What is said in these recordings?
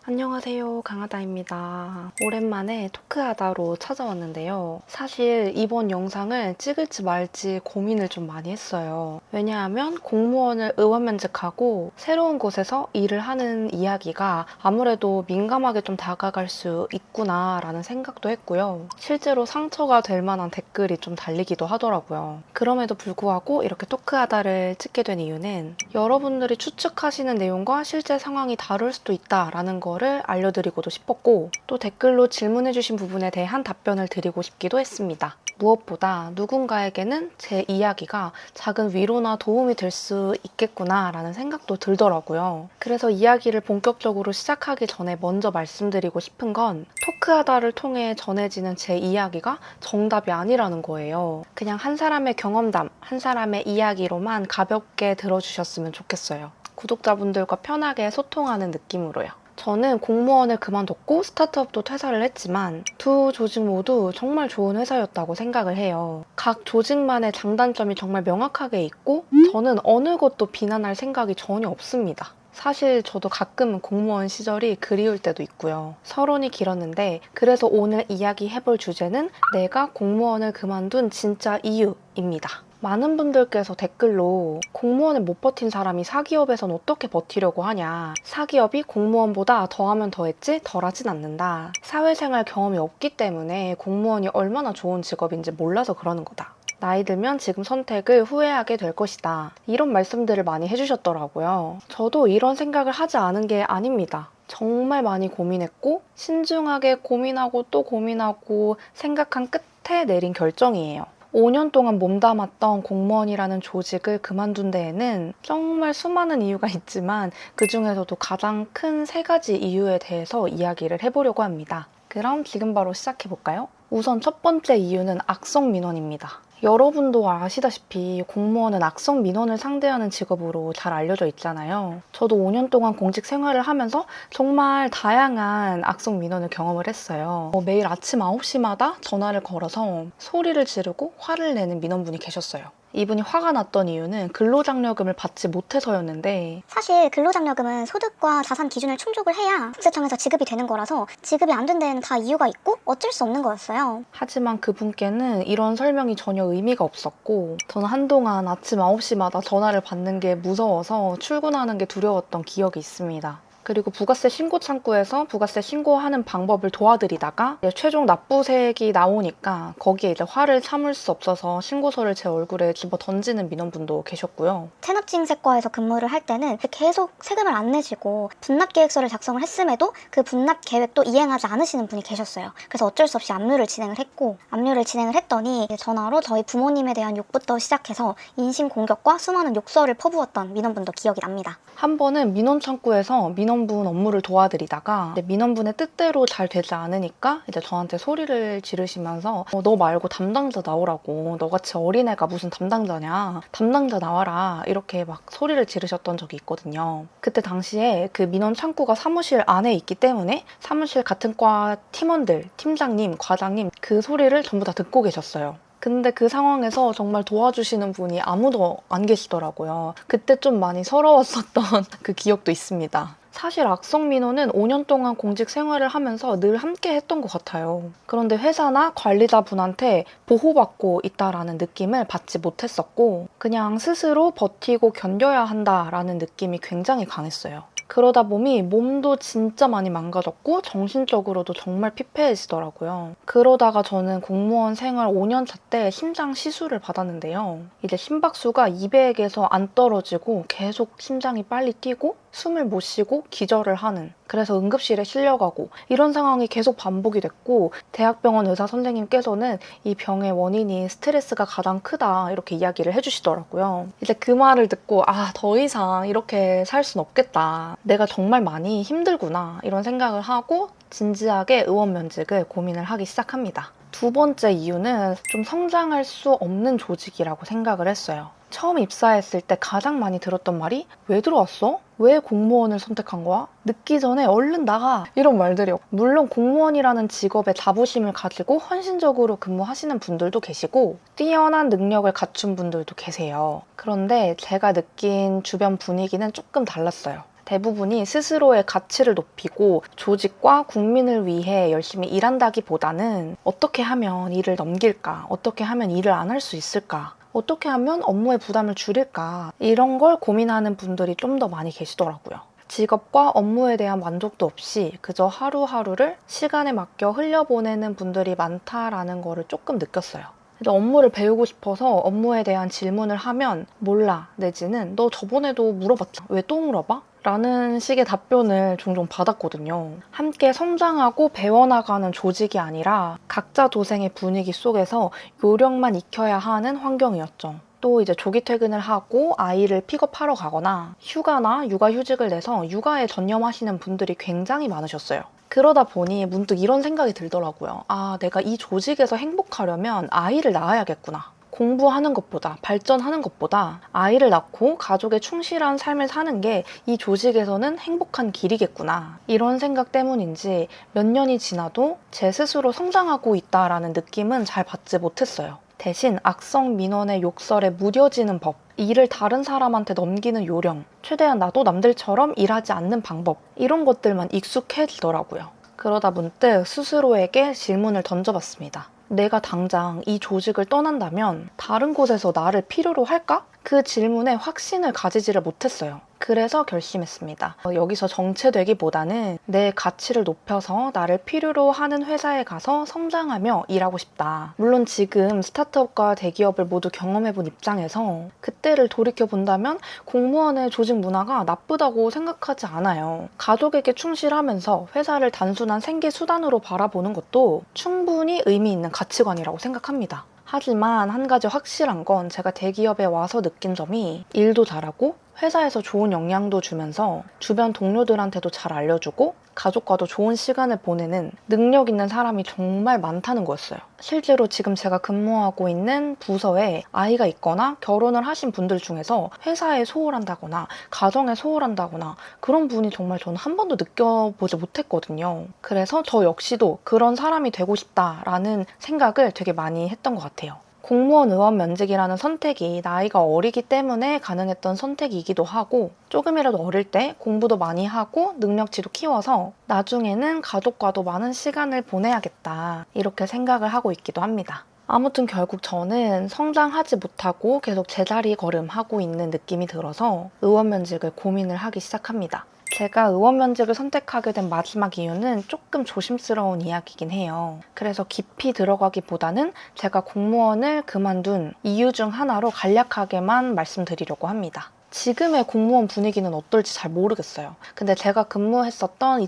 안녕하세요, 강하다입니다. 오랜만에 토크하다로 찾아왔는데요. 사실 이번 영상을 찍을지 말지 고민을 좀 많이 했어요. 왜냐하면 공무원을 의원면직하고 새로운 곳에서 일을 하는 이야기가 아무래도 민감하게 좀 다가갈 수 있구나라는 생각도 했고요. 실제로 상처가 될 만한 댓글이 좀 달리기도 하더라고요. 그럼에도 불구하고 이렇게 토크하다를 찍게 된 이유는 여러분들이 추측하시는 내용과 실제 상황이 다를 수도 있다라는 거를 알려드리고도 싶었고, 또 댓글로 질문해주신 부분에 대한 답변을 드리고 싶기도 했습니다. 무엇보다 누군가에게는 제 이야기가 작은 위로나 도움이 될 수 있겠구나라는 생각도 들더라고요. 그래서 이야기를 본격적으로 시작하기 전에 먼저 말씀드리고 싶은 건 토크하다를 통해 전해지는 제 이야기가 정답이 아니라는 거예요. 그냥 한 사람의 경험담, 한 사람의 이야기로만 가볍게 들어주셨으면 좋겠어요. 구독자분들과 편하게 소통하는 느낌으로요. 저는 공무원을 그만뒀고 스타트업도 퇴사를 했지만 두 조직 모두 정말 좋은 회사였다고 생각을 해요. 각 조직만의 장단점이 정말 명확하게 있고 저는 어느 것도 비난할 생각이 전혀 없습니다. 사실 저도 가끔은 공무원 시절이 그리울 때도 있고요. 서론이 길었는데 그래서 오늘 이야기해볼 주제는 내가 공무원을 그만둔 진짜 이유입니다. 많은 분들께서 댓글로 공무원을 못 버틴 사람이 사기업에선 어떻게 버티려고 하냐, 사기업이 공무원보다 더하면 더했지 덜하진 않는다, 사회생활 경험이 없기 때문에 공무원이 얼마나 좋은 직업인지 몰라서 그러는 거다, 나이 들면 지금 선택을 후회하게 될 것이다, 이런 말씀들을 많이 해주셨더라고요. 저도 이런 생각을 하지 않은 게 아닙니다. 정말 많이 고민했고 신중하게 고민하고 또 고민하고 생각한 끝에 내린 결정이에요. 5년 동안 몸담았던 공무원이라는 조직을 그만둔 데에는 정말 수많은 이유가 있지만 그 중에서도 가장 큰 3가지 이유에 대해서 이야기를 해보려고 합니다. 그럼 지금 바로 시작해볼까요? 우선 첫 번째 이유는 악성 민원입니다. 여러분도 아시다시피 공무원은 악성 민원을 상대하는 직업으로 잘 알려져 있잖아요. 저도 5년 동안 공직 생활을 하면서 정말 다양한 악성 민원을 경험을 했어요. 매일 아침 9시마다 전화를 걸어서 소리를 지르고 화를 내는 민원분이 계셨어요. 이분이 화가 났던 이유는 근로장려금을 받지 못해서였는데, 사실 근로장려금은 소득과 자산 기준을 충족을 해야 국세청에서 지급이 되는 거라서 지급이 안 된 데에는 다 이유가 있고 어쩔 수 없는 거였어요. 하지만 그분께는 이런 설명이 전혀 의미가 없었고, 저는 한동안 아침 9시마다 전화를 받는 게 무서워서 출근하는 게 두려웠던 기억이 있습니다. 그리고 부가세 신고 창구에서 부가세 신고하는 방법을 도와드리다가 최종 납부세액이 나오니까 거기에 이제 화를 참을 수 없어서 신고서를 제 얼굴에 집어 던지는 민원분도 계셨고요. 체납징세과에서 근무를 할 때는 계속 세금을 안 내시고 분납계획서를 작성을 했음에도 그 분납 계획도 이행하지 않으시는 분이 계셨어요. 그래서 어쩔 수 없이 압류를 진행을 했고, 압류를 진행을 했더니 전화로 저희 부모님에 대한 욕부터 시작해서 인신공격과 수많은 욕설을 퍼부었던 민원분도 기억이 납니다. 한 번은 민원 창구에서 민원분 업무를 도와드리다가 민원분의 뜻대로 잘 되지 않으니까 이제 저한테 소리를 지르시면서 너 말고 담당자 나오라고, 너같이 어린애가 무슨 담당자냐, 담당자 나와라, 이렇게 막 소리를 지르셨던 적이 있거든요. 그때 당시에 그 민원 창구가 사무실 안에 있기 때문에 사무실 같은 과 팀원들, 팀장님, 과장님 그 소리를 전부 다 듣고 계셨어요. 근데 그 상황에서 정말 도와주시는 분이 아무도 안 계시더라고요. 그때 좀 많이 서러웠었던 그 기억도 있습니다. 사실 악성 민원은 5년 동안 공직 생활을 하면서 늘 함께 했던 것 같아요. 그런데 회사나 관리자분한테 보호받고 있다라는 느낌을 받지 못했었고, 그냥 스스로 버티고 견뎌야 한다라는 느낌이 굉장히 강했어요. 그러다 보니 몸도 진짜 많이 망가졌고 정신적으로도 정말 피폐해지더라고요. 그러다가 저는 공무원 생활 5년 차 때 심장 시술을 받았는데요. 이제 심박수가 200에서 안 떨어지고 계속 심장이 빨리 뛰고 숨을 못 쉬고 기절을 하는, 그래서 응급실에 실려가고 이런 상황이 계속 반복이 됐고, 대학병원 의사 선생님께서는 이 병의 원인이 스트레스가 가장 크다 이렇게 이야기를 해주시더라고요. 이제 그 말을 듣고 더 이상 이렇게 살 순 없겠다, 내가 정말 많이 힘들구나 이런 생각을 하고 진지하게 의원 면직을 고민을 하기 시작합니다. 두 번째 이유는 좀 성장할 수 없는 조직이라고 생각을 했어요. 처음 입사했을 때 가장 많이 들었던 말이 왜 들어왔어? 왜 공무원을 선택한 거야? 늦기 전에 얼른 나가! 이런 말들이요. 물론 공무원이라는 직업에 자부심을 가지고 헌신적으로 근무하시는 분들도 계시고 뛰어난 능력을 갖춘 분들도 계세요. 그런데 제가 느낀 주변 분위기는 조금 달랐어요. 대부분이 스스로의 가치를 높이고 조직과 국민을 위해 열심히 일한다기보다는 어떻게 하면 일을 넘길까? 어떻게 하면 일을 안 할 수 있을까? 어떻게 하면 업무의 부담을 줄일까? 이런 걸 고민하는 분들이 좀 더 많이 계시더라고요. 직업과 업무에 대한 만족도 없이 그저 하루하루를 시간에 맡겨 흘려보내는 분들이 많다라는 거를 조금 느꼈어요. 근데 업무를 배우고 싶어서 업무에 대한 질문을 하면 몰라 내지는 너 저번에도 물어봤잖아. 왜 또 물어봐? 라는 식의 답변을 종종 받았거든요. 함께 성장하고 배워나가는 조직이 아니라 각자 도생의 분위기 속에서 요령만 익혀야 하는 환경이었죠. 또 이제 조기 퇴근을 하고 아이를 픽업하러 가거나 휴가나 육아휴직을 내서 육아에 전념하시는 분들이 굉장히 많으셨어요. 그러다 보니 문득 이런 생각이 들더라고요. 아, 내가 이 조직에서 행복하려면 아이를 낳아야겠구나. 공부하는 것보다, 발전하는 것보다 아이를 낳고 가족에 충실한 삶을 사는 게 이 조직에서는 행복한 길이겠구나. 이런 생각 때문인지 몇 년이 지나도 제 스스로 성장하고 있다라는 느낌은 잘 받지 못했어요. 대신 악성 민원의 욕설에 무뎌지는 법, 일을 다른 사람한테 넘기는 요령, 최대한 나도 남들처럼 일하지 않는 방법, 이런 것들만 익숙해지더라고요. 그러다 문득 스스로에게 질문을 던져봤습니다. 내가 당장 이 조직을 떠난다면 다른 곳에서 나를 필요로 할까? 그 질문에 확신을 가지지를 못했어요. 그래서 결심했습니다. 여기서 정체되기보다는 내 가치를 높여서 나를 필요로 하는 회사에 가서 성장하며 일하고 싶다. 물론 지금 스타트업과 대기업을 모두 경험해본 입장에서 그때를 돌이켜본다면 공무원의 조직 문화가 나쁘다고 생각하지 않아요. 가족에게 충실하면서 회사를 단순한 생계 수단으로 바라보는 것도 충분히 의미 있는 가치관이라고 생각합니다. 하지만 한 가지 확실한 건 제가 대기업에 와서 느낀 점이 일도 잘하고 회사에서 좋은 영향도 주면서 주변 동료들한테도 잘 알려주고 가족과도 좋은 시간을 보내는 능력 있는 사람이 정말 많다는 거였어요. 실제로 지금 제가 근무하고 있는 부서에 아이가 있거나 결혼을 하신 분들 중에서 회사에 소홀한다거나 가정에 소홀한다거나 그런 분이 정말 저는 한 번도 느껴보지 못했거든요. 그래서 저 역시도 그런 사람이 되고 싶다라는 생각을 되게 많이 했던 것 같아요. 공무원 의원 면직이라는 선택이 나이가 어리기 때문에 가능했던 선택이기도 하고 조금이라도 어릴 때 공부도 많이 하고 능력치도 키워서 나중에는 가족과도 많은 시간을 보내야겠다 이렇게 생각을 하고 있기도 합니다. 아무튼 결국 저는 성장하지 못하고 계속 제자리 걸음하고 있는 느낌이 들어서 의원 면직을 고민을 하기 시작합니다. 제가 의원 면직을 선택하게 된 마지막 이유는 조금 조심스러운 이야기긴 해요. 그래서 깊이 들어가기보다는 제가 공무원을 그만둔 이유 중 하나로 간략하게만 말씀드리려고 합니다. 지금의 공무원 분위기는 어떨지 잘 모르겠어요. 근데 제가 근무했었던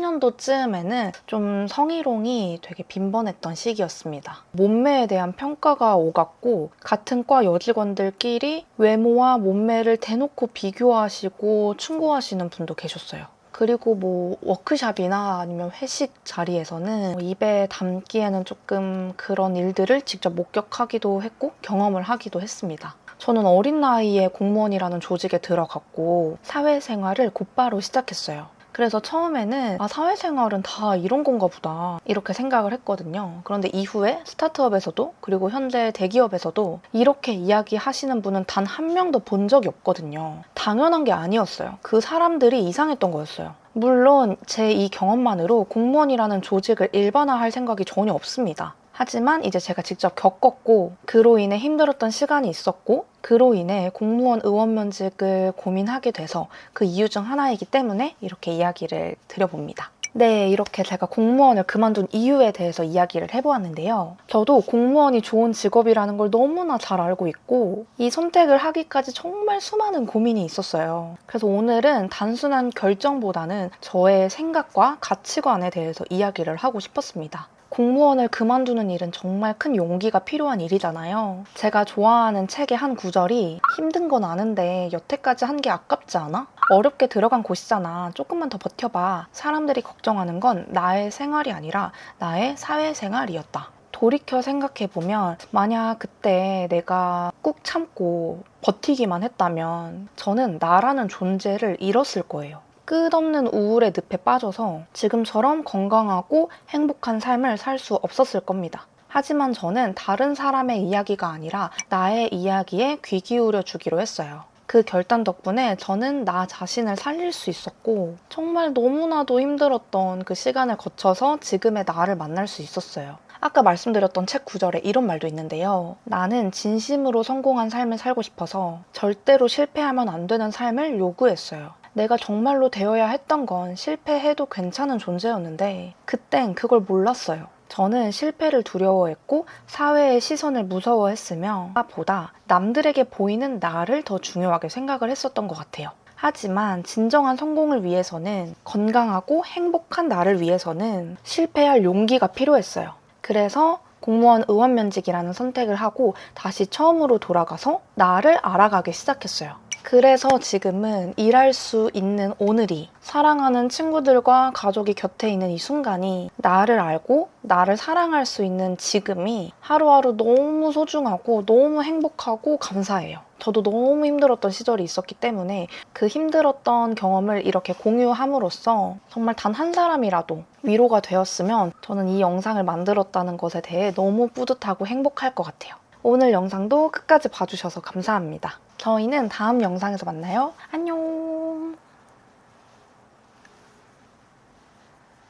2017년도쯤에는 좀 성희롱이 되게 빈번했던 시기였습니다. 몸매에 대한 평가가 오갔고 같은 과 여직원들끼리 외모와 몸매를 대놓고 비교하시고 충고하시는 분도 계셨어요. 그리고 뭐 워크샵이나 아니면 회식 자리에서는 입에 담기에는 조금 그런 일들을 직접 목격하기도 했고 경험을 하기도 했습니다. 저는 어린 나이에 공무원이라는 조직에 들어갔고 사회생활을 곧바로 시작했어요. 그래서 처음에는 사회생활은 다 이런 건가 보다 이렇게 생각을 했거든요. 그런데 이후에 스타트업에서도 그리고 현재 대기업에서도 이렇게 이야기하시는 분은 단 한 명도 본 적이 없거든요. 당연한 게 아니었어요. 그 사람들이 이상했던 거였어요. 물론 제 이 경험만으로 공무원이라는 조직을 일반화할 생각이 전혀 없습니다. 하지만 이제 제가 직접 겪었고 그로 인해 힘들었던 시간이 있었고 그로 인해 공무원 의원 면직을 고민하게 돼서 그 이유 중 하나이기 때문에 이렇게 이야기를 드려봅니다. 네, 이렇게 제가 공무원을 그만둔 이유에 대해서 이야기를 해보았는데요. 저도 공무원이 좋은 직업이라는 걸 너무나 잘 알고 있고 이 선택을 하기까지 정말 수많은 고민이 있었어요. 그래서 오늘은 단순한 결정보다는 저의 생각과 가치관에 대해서 이야기를 하고 싶었습니다. 공무원을 그만두는 일은 정말 큰 용기가 필요한 일이잖아요. 제가 좋아하는 책의 한 구절이 힘든 건 아는데 여태까지 한 게 아깝지 않아? 어렵게 들어간 곳이잖아. 조금만 더 버텨봐. 사람들이 걱정하는 건 나의 생활이 아니라 나의 사회생활이었다. 돌이켜 생각해보면 만약 그때 내가 꾹 참고 버티기만 했다면 저는 나라는 존재를 잃었을 거예요. 끝없는 우울의 늪에 빠져서 지금처럼 건강하고 행복한 삶을 살 수 없었을 겁니다. 하지만 저는 다른 사람의 이야기가 아니라 나의 이야기에 귀 기울여 주기로 했어요. 그 결단 덕분에 저는 나 자신을 살릴 수 있었고 정말 너무나도 힘들었던 그 시간을 거쳐서 지금의 나를 만날 수 있었어요. 아까 말씀드렸던 책 구절에 이런 말도 있는데요. 나는 진심으로 성공한 삶을 살고 싶어서 절대로 실패하면 안 되는 삶을 요구했어요. 내가 정말로 되어야 했던 건 실패해도 괜찮은 존재였는데 그땐 그걸 몰랐어요. 저는 실패를 두려워했고 사회의 시선을 무서워했으며 보다 남들에게 보이는 나를 더 중요하게 생각을 했었던 것 같아요. 하지만 진정한 성공을 위해서는 건강하고 행복한 나를 위해서는 실패할 용기가 필요했어요. 그래서 공무원 의원 면직이라는 선택을 하고 다시 처음으로 돌아가서 나를 알아가기 시작했어요. 그래서 지금은 일할 수 있는 오늘이, 사랑하는 친구들과 가족이 곁에 있는 이 순간이, 나를 알고 나를 사랑할 수 있는 지금이 하루하루 너무 소중하고 너무 행복하고 감사해요. 저도 너무 힘들었던 시절이 있었기 때문에 그 힘들었던 경험을 이렇게 공유함으로써 정말 단 한 사람이라도 위로가 되었으면 저는 이 영상을 만들었다는 것에 대해 너무 뿌듯하고 행복할 것 같아요. 오늘 영상도 끝까지 봐주셔서 감사합니다. 저희는 다음 영상에서 만나요. 안녕!